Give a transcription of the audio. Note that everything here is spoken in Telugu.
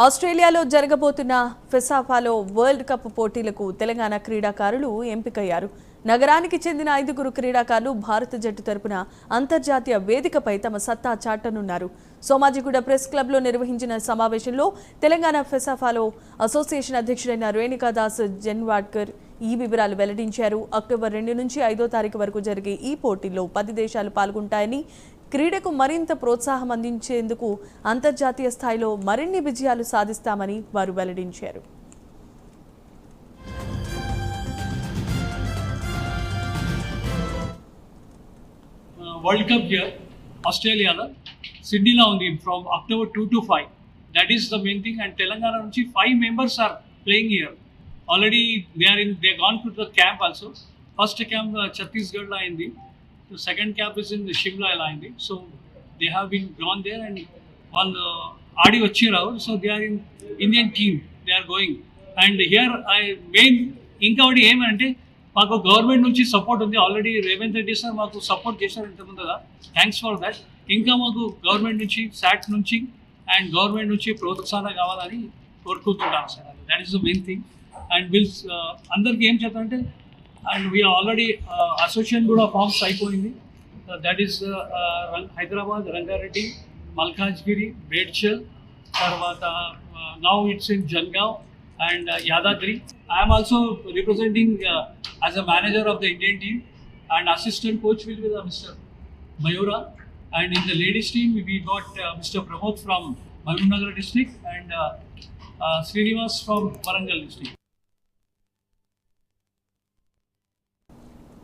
ఆస్ట్రేలియాలో జరగబోతున్న ఫెసాఫాలో వరల్డ్ కప్ పోటీలకు తెలంగాణ క్రీడాకారులు ఎంపికయ్యారు. నగరానికి చెందిన 5 క్రీడాకారులు భారత జట్టు తరపున అంతర్జాతీయ వేదికపై తమ సత్తా చాటనున్నారు. సోమాజిగూడ ప్రెస్ క్లబ్లో నిర్వహించిన సమావేశంలో తెలంగాణ ఫెసాఫాలో అసోసియేషన్ అధ్యక్షుడైన రేణుకాదాస్ జన్వాడ్కర్ ఈ వివరాలు వెల్లడించారు. అక్టోబర్ 2 నుంచి 5వ తారీఖు వరకు జరిగే ఈ పోటీల్లో 10 దేశాలు పాల్గొంటాయని, క్రీడకు మరింత ప్రోత్సాహం అందించేందుకు అంతర్జాతీయ స్థాయిలో మరిన్ని విజయాలు సాధిస్తామని వారు వెల్లడించారు. వరల్డ్ కప్ హియర్ ఆస్ట్రేలియాలో సిడ్నీలో ఉంది from October 2 to 5. That is the main thing. And Telangana నుంచి 5 members are playing here. Already they gone to the camp also. First camp ఛత్తీస్గఢ్లో అయింది. The second camp is in Shimla అయింది. So they have been gone there and వాళ్ళు ఆడి వచ్చిరావు. So they are in Indian team. They are going. And here main ఇంకొకటి ఏమంటే మాకు గవర్నమెంట్ నుంచి సపోర్ట్ ఉంది. ఆల్రెడీ రేవంత్ రెడ్డి సార్ మాకు సపోర్ట్ చేశారు ఇంతకుముందుగా. Thanks for that. ఇంకా మాకు గవర్నమెంట్ నుంచి శాట్ నుంచి అండ్ గవర్నమెంట్ నుంచి ప్రోత్సాహం కావాలని కోరుకుంటున్నాను sir. That is the main thing. And విల్స్ అందరికీ ఏం చెప్తారంటే అండ్ వీ ఆల్రెడీ అసోసియేషన్ కూడా ఫామ్స్ అయిపోయింది. దట్ ఈస్ హైదరాబాద్, రంగారెడ్డి, మల్కాజ్గిరి, మేడ్చల్, తర్వాత now it's in Jangaon and Yadadri. I am also representing as a manager of the Indian team, and assistant coach will be Mr. Mayura. And in the ladies team we got Mr. Pramod from Mahabubnagar district and Srinivas from Warangal district.